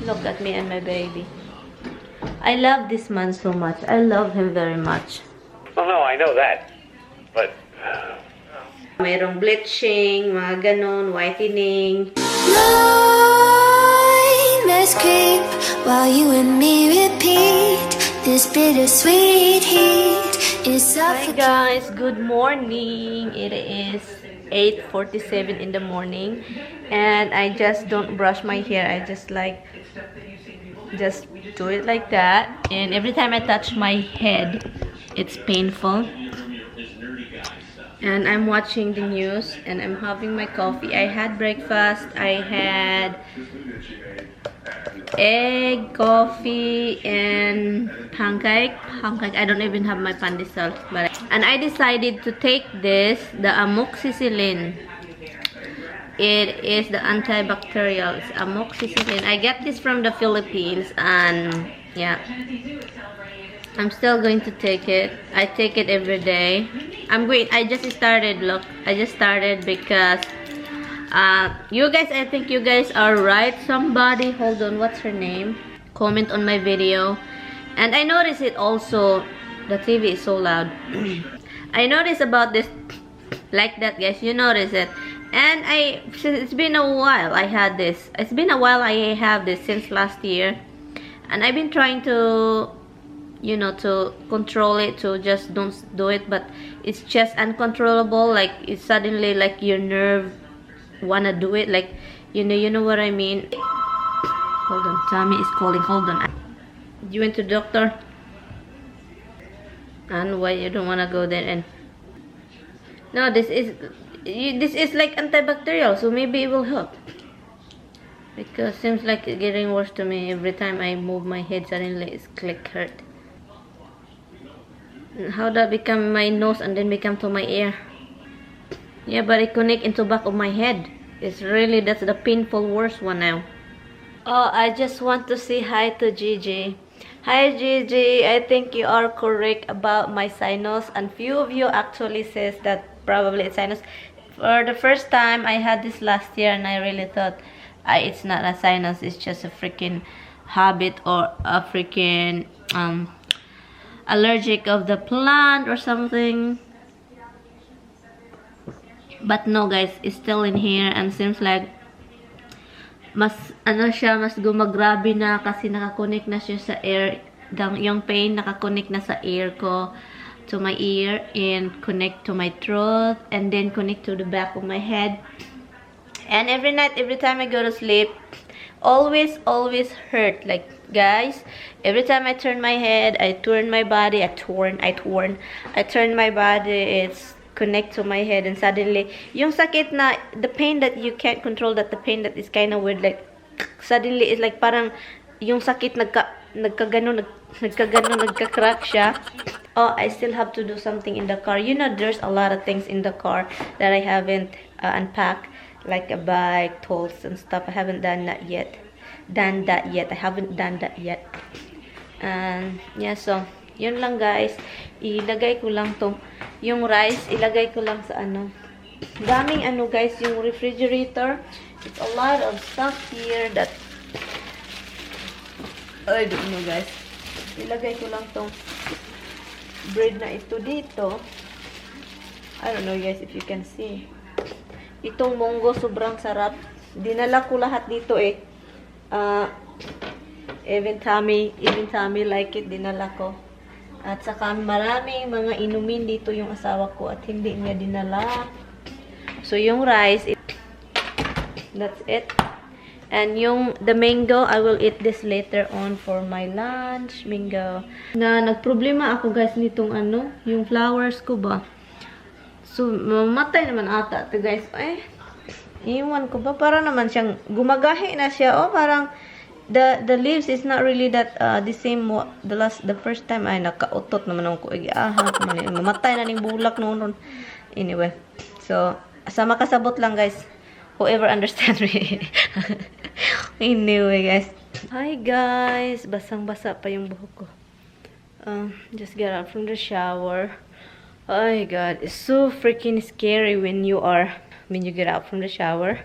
Look at me and my baby. I love this man so much. I love him very much. Oh no, I know that. But Mayroong bleaching, mga ganon, whitening. Let's creep while you and me repeat this bittersweet heat is Hi guys, good morning. It is 8:47 in the morning and I just don't brush my hair. I just do it like that, and every time I touch my head it's painful. And I'm watching the news and I'm having my coffee. I had breakfast. I had egg, coffee, and pancake. I don't even have my pandesal, and I decided to take this, the amoxicillin. It is the antibacterial. It's amoxicillin. I get this from the Philippines, and yeah, I'm still going to take it. I take it every day. I just started. Look, I just started because you guys, I think you guys are right. Somebody, hold on, what's her name? Comment on my video. And I noticed it also. The TV is so loud. I noticed about this, like that, guys. You notice it. And it's been a while I had this. It's been a while I have this since last year. And I've been trying to, you know, to control it, to just don't do it. But it's just uncontrollable. Like, it's suddenly like your nerve wanna do it. Like, you know what I mean? Hold on, Tommy is calling. Hold on. You went to the doctor? And why you don't wanna go there? And no, this is like antibacterial, so maybe it will help. Because it seems like it's getting worse to me. Every time I move my head, suddenly it's click hurt. And how that become my nose and then become to my ear? Yeah, but it connect into back of my head. It's really, that's the painful worst one now. Oh, I just want to say hi to Gigi. Hi Gigi, I think you are correct about my sinus, and few of you actually says that probably it's sinus. For the first time, I had this last year and I really thought it's not a sinus, it's just a freaking habit or a freaking allergic of the plant or something. But no guys, it's still in here and seems like mas gumagrabe na kasi nakakonect na siya sa air. Yung pain nakakonect na sa ear ko, to my ear, and connect to my throat, and then connect to the back of my head. And every night, every time I go to sleep, always hurt. Like, guys, every time I turn my head, I turn my body, I turn my body, it's connect to my head, and suddenly yung sakit na, the pain that you can't control, that the pain that is kind of weird, like suddenly it's like parang yung sakit nagka-crack siya. Oh, I still have to do something in the car. You know, there's a lot of things in the car that I haven't unpacked, like a bike, tools and stuff. I haven't done that yet. And yeah, so yun lang guys. Ilagay ko lang tong yung rice, ilagay ko lang sa daming guys, yung refrigerator. It's a lot of stuff here that I don't know guys. Ilagay ko lang tong bread na ito dito. I don't know guys if you can see. Itong munggo sobrang sarap. Dinala ko lahat dito eh. Even Tommy like it, dinala ko. At saka maraming mga inumin dito yung asawa ko at hindi niya dinala. So yung rice, that's it. And the mango, I will eat this later on for my lunch. Mango. Nagproblema ako guys nitong yung flowers ko ba. So mamatay naman ata ito guys. Iwan ko ba? Para naman siyang gumagahi na siya. Oh, parang the leaves is not really that the same the first time ay nakautot naman ako mamatay na ning bulak noon. Anyway, so sa makasabot lang guys, whoever understand me. Anyway guys, hi guys, basang-basa pa yung buhok ko. Just get out from the shower. Oh my god, it's so freaking scary when you get out from the shower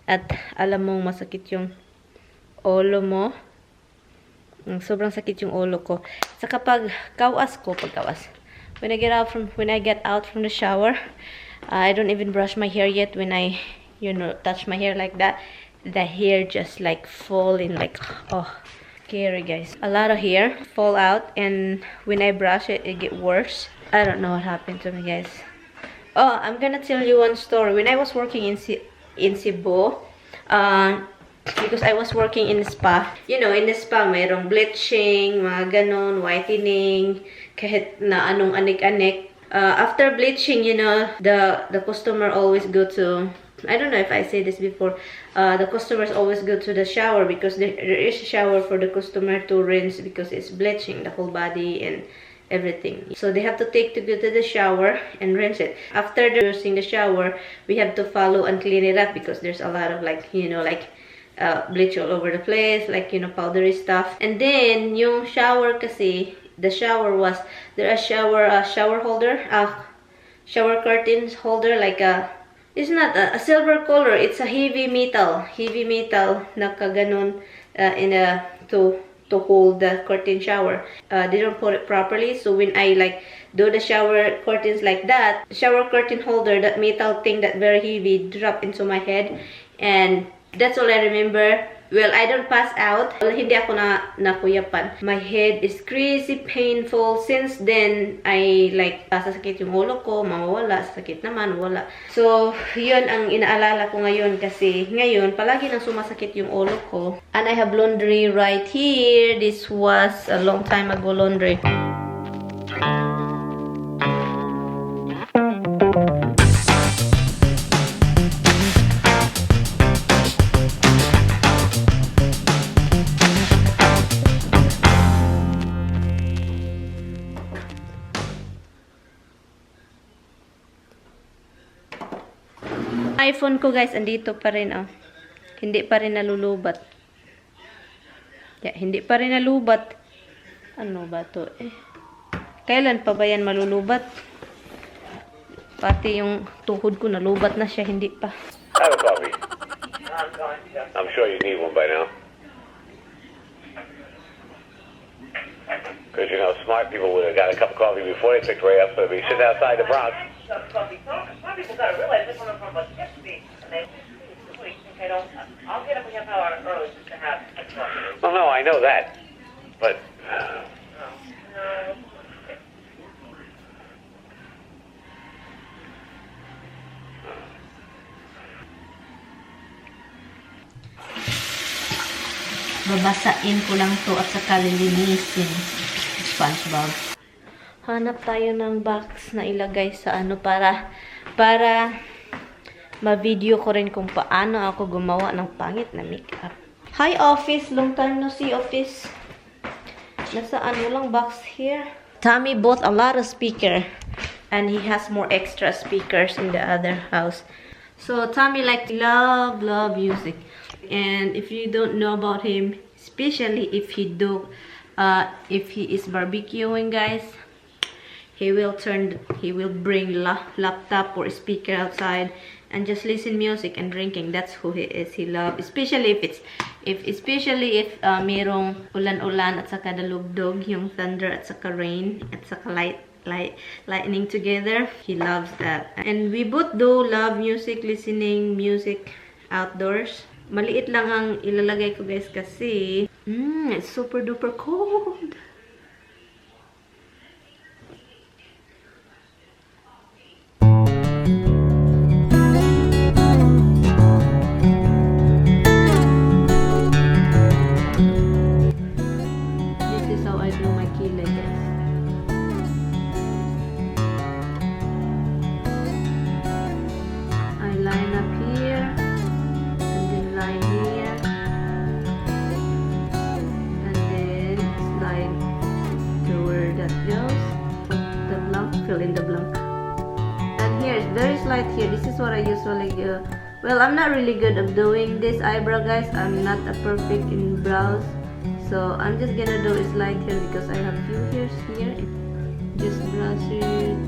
at alam mong masakit yung ulo mo. Sobrang sakit yung ulo ko. Sa kapag when I get out from the shower, I don't even brush my hair yet. When I, touch my hair like that, the hair just like falling, like, oh, scary, guys. A lot of hair fall out, and when I brush it, it get worse. I don't know what happened to me, guys. Oh, I'm gonna tell you one story. When I was working in Cebu, because I was working in the spa. In the spa, mayroong bleaching, mga ganon, whitening, kahit na anong anik-anik. After bleaching, the customer always go to, I don't know if I said this before, the customers always go to the shower because there is a shower for the customer to rinse because it's bleaching the whole body and everything. So they have to go to the shower and rinse it. After using the shower, we have to follow and clean it up because there's a lot of bleach all over the place, powdery stuff. And then yung shower kasi, the shower was there a shower holder, shower curtains holder, it's not a silver color, it's a heavy metal naka ganon to hold the curtain shower. They don't put it properly, so when I do the shower curtains like that, shower curtain holder, that metal thing that very heavy, dropped into my head, and that's all I remember. Well, I don't pass out. Hindi ako nakuyapan. My head is crazy painful. Since then, I sasakit yung ulo ko, mawawala, sasakit naman, wala. So, yun ang inaalala ko ngayon kasi ngayon, palagi nang sumasakit yung ulo ko. And I have laundry right here. This was a long time ago laundry. iPhone ko, guys, andito pa rin, oh. Hindi pa rin nalulubat. Yeah, hindi pa rin nalubat. Ano ba to, eh? Kailan pa ba yan malulubat? Pati yung tuhod ko nalubat na siya, hindi pa. Have a coffee. I'm sure you need one by now. Because, smart people would have got a cup of coffee before they picked Ray up, so they'd be sitting outside the Bronx. Some people gotta realize they're coming from a tipsy, and they don't. I'll get up a half hour early just to have a coffee. Well, no, I know that, but No. Babasain ko lang to at saka lilinisin. SpongeBob. Hanap tayo ng box na ilagay sa para ma-video ko rin kung paano ako gumawa ng pangit na makeup. Hi, office. Long time no see, office. Nasaan walang box here? Tommy bought a lot of speaker and he has more extra speakers in the other house. So Tommy love music. And if you don't know about him, especially if he is barbecuing, guys, he will bring laptop or speaker outside and just listen music and drinking. That's who he is. He loves, especially if merong ulan-ulan at saka dalugdog, yung thunder at saka rain at saka lightning together. He loves that. And we both do love music, listening music outdoors. Maliit lang ang ilalagay ko, guys, kasi it's super duper cold. This is how I do my kilay, guys. I line up here. Line here, and then slide to where that goes. Put the blank, fill in the blank. And here, it's very slight here. This is what I usually do. Well, I'm not really good at doing this eyebrow, guys. I'm not a perfect in brows, so I'm just gonna do a slide here because I have few hairs here. Just brush it.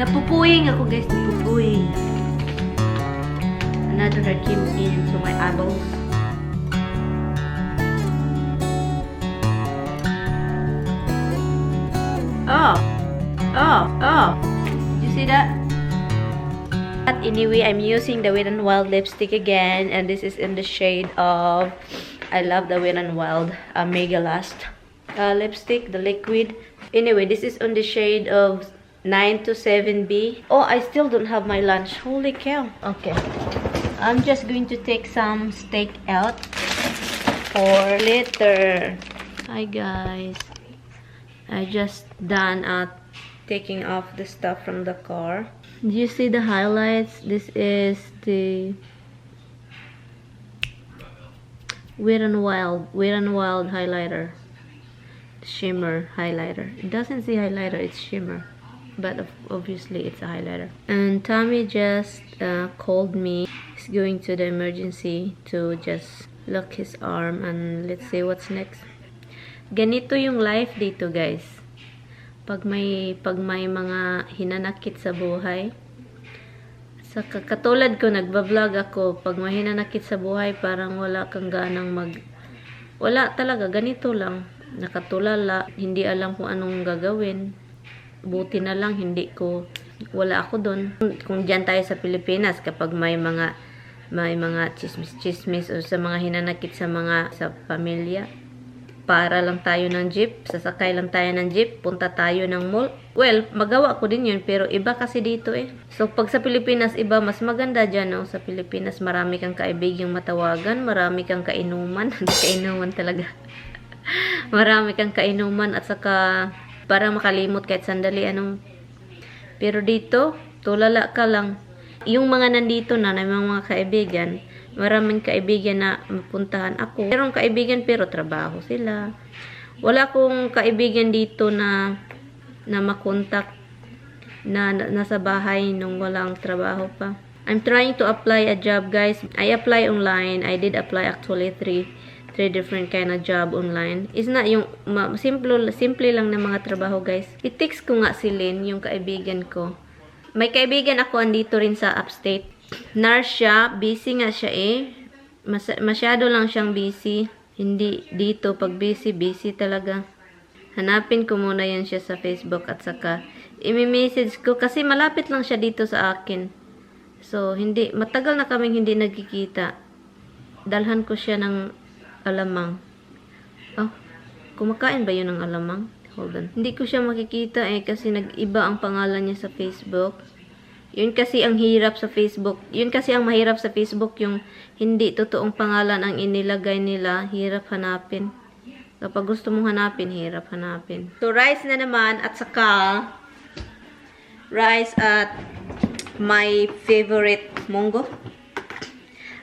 Napupuwing ako guys, napupuwing. Another hair came into my eyeballs. Oh. You see that? But anyway, I'm using the Wet n Wild lipstick again, and this is in the shade of, I love the Wet n Wild Mega Last lipstick, the liquid. Anyway, this is on the shade of 9 to 7B. Oh, I still don't have my lunch. Holy cow. Okay. I'm just going to take some steak out for later. Hi guys. I just done taking off the stuff from the car. Do you see the highlights? This is the Wet n Wild highlighter. Shimmer highlighter. It doesn't say highlighter, it's shimmer. But obviously it's a highlighter. And Tommy just called me. He's going to the emergency to just look his arm, and let's see what's next. Ganito yung life dito guys. Pag may mga hinanakit sa buhay. Sa katulad ko, nagba-vlog ako. Pag may hinanakit sa buhay, parang wala kang ganang wala talaga, ganito lang. Nakatulala, hindi alam kung anong gagawin. Buti na lang, wala ako doon. Kung dyan tayo sa Pilipinas, kapag may mga chismis o sa mga hinanakit sa pamilya, para lang tayo ng jeep, sasakay lang tayo ng jeep, punta tayo ng mall. Well, magawa ko din yun, pero iba kasi dito eh. So, pag sa Pilipinas, iba, mas maganda dyan, no? Sa Pilipinas, marami kang kaibigang matawagan, marami kang kainuman, kainuman talaga. Marami kang kainuman, at saka, para makalimot kahit sandali, pero dito, tulala ka lang. Yung mga nandito na mga kaibigan, maraming kaibigan na mapuntahan ako. Merong kaibigan pero trabaho sila. Wala akong kaibigan dito na makontak na nasa bahay nung walang trabaho pa. I'm trying to apply a job guys. I apply online. I did apply actually three different kind of job online. It's not yung simple lang na mga trabaho guys. I-text ko nga si Lynn, yung kaibigan ko. May kaibigan ako andito rin sa upstate. Nurse siya, busy nga siya eh. Masyado lang siyang busy. Hindi dito, pag busy talaga. Hanapin ko muna yan siya sa Facebook at saka i-message ko kasi malapit lang siya dito sa akin. So, matagal na kaming hindi nagkikita. Dalhan ko siya ng alamang. Oh, kumakain ba yun ng alamang? Hold on. Hindi ko siya makikita eh kasi nag-iba ang pangalan niya sa Facebook. Yun kasi ang hirap sa Facebook. Yun kasi ang mahirap sa Facebook, yung hindi totoong pangalan ang inilagay nila. Hirap hanapin. Kapag gusto mong hanapin, hirap hanapin. So, rice na naman at saka rice at my favorite munggo.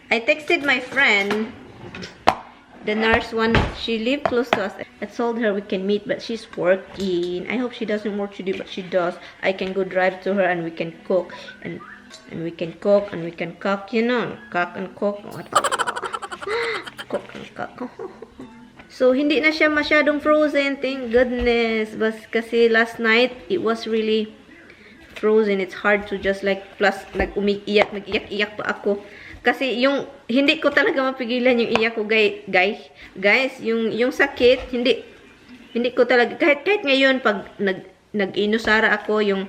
I texted my friend, the nurse one, she lived close to us. I told her we can meet, but she's working. I hope she doesn't work today, but she does. I can go drive to her and we can cook. And we can cook and we can cook, you know. Cook and cook. Cook and cook. So, hindi na siya masyadong frozen. Thank goodness. But kasi last night, it was really frozen. It's hard to just like, plus, nag-iyak pa ako. Kasi yung hindi ko talaga mapigilan yung iyak ko, guys, yung sakit, hindi ko talaga kahit ngayon pag nag-inusara ako, yung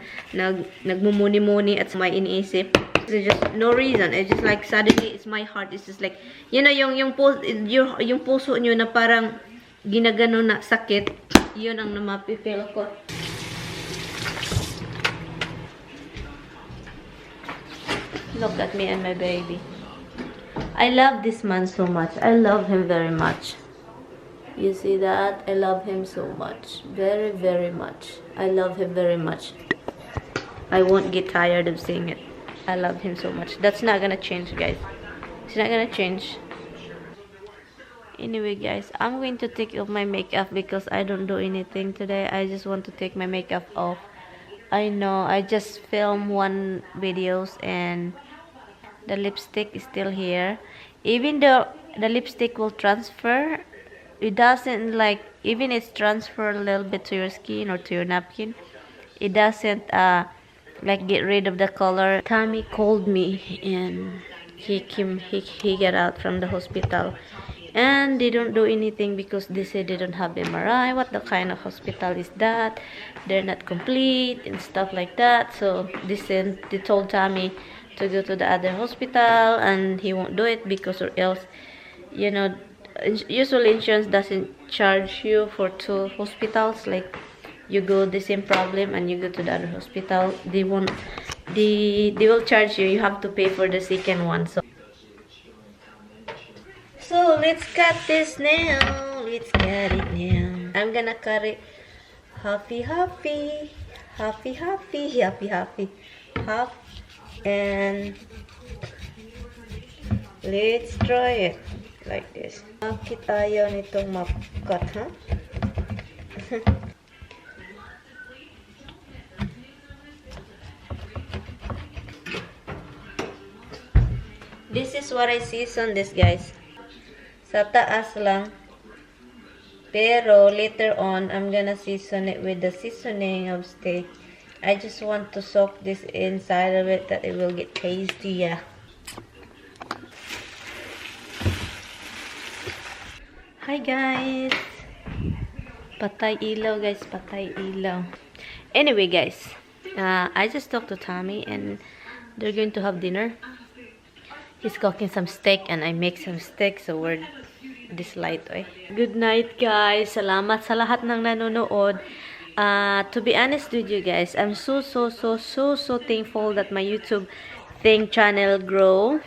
nagmumuni-muni at may iniisip. It's just no reason. It's just like suddenly it's my heart. It's just like, you know, yung puso nyo na parang ginagano na sakit, yun ang namapipil ko. Look at me and my baby. I love this man so much. I love him very much. You see that? I love him so much. Very, very much. I love him very much. I won't get tired of saying it. I love him so much. That's not gonna change, guys. It's not gonna change. Anyway, guys, I'm going to take off my makeup because I don't do anything today. I just want to take my makeup off. I know, I just filmed one videos and the lipstick is still here. Even though the lipstick will transfer, it doesn't like, even it's transfer a little bit to your skin or to your napkin, it doesn't like get rid of the color. Tommy called me and he got out from the hospital, and they don't do anything because they say they don't have MRI. What the kind of hospital is that? They're not complete and stuff like that. So they told Tommy to go to the other hospital, and he won't do it because or else, you know, usually insurance doesn't charge you for two hospitals. Like you go the same problem and you go to the other hospital, they won't, they will charge you. You have to pay for the second one. So let's cut this now. Let's cut it now. I'm gonna cut it happy, half, and let's try it like this. Bakit ayaw nitong ma-cut, ha? This is what I season this, guys. Sa taas lang. Pero later on, I'm gonna season it with the seasoning of steak. I just want to soak this inside of it that it will get tasty, yeah. Hi guys. Patay ilaw, guys. Patay ilaw. Anyway, guys. I just talked to Tommy and they're going to have dinner. He's cooking some steak and I make some steak, so we're this light, eh. Good night, guys. Salamat sa lahat ng nanonood. To be honest with you guys, I'm so thankful that my YouTube channel grow.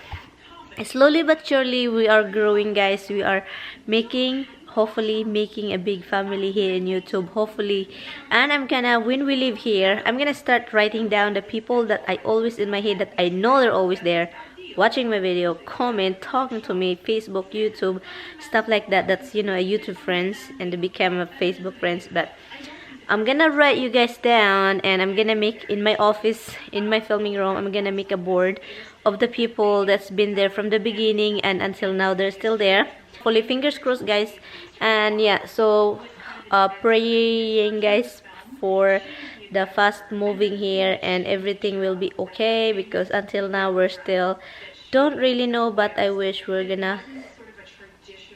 Slowly but surely we are growing, guys. We are hopefully making a big family here in YouTube, hopefully. And I'm gonna, when we live here, I'm gonna start writing down the people that I always in my head, that I know they're always there watching my video, comment, talking to me, Facebook, YouTube, stuff like that. That's, you know, a YouTube friends, and they become a Facebook friends. But I'm gonna write you guys down, and I'm gonna make in my office, in my filming room, I'm gonna make a board of the people that's been there from the beginning and until now. They're still there. Fully fingers crossed, guys. And yeah, so praying, guys, for the fast moving here and everything will be okay, because until now we're still don't really know, but I wish we're gonna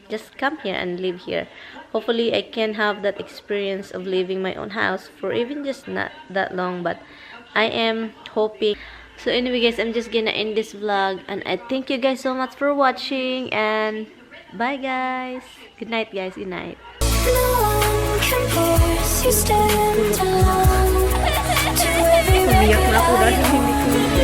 just come here and live here. Hopefully I can have that experience of living my own house for even just not that long, but I am hoping. So anyway, guys, I'm just gonna end this vlog, and I thank you guys so much for watching, and bye guys. Good night, guys. Good night. No one compares, you stand alone to every Umiyak na ako dahil hindi ko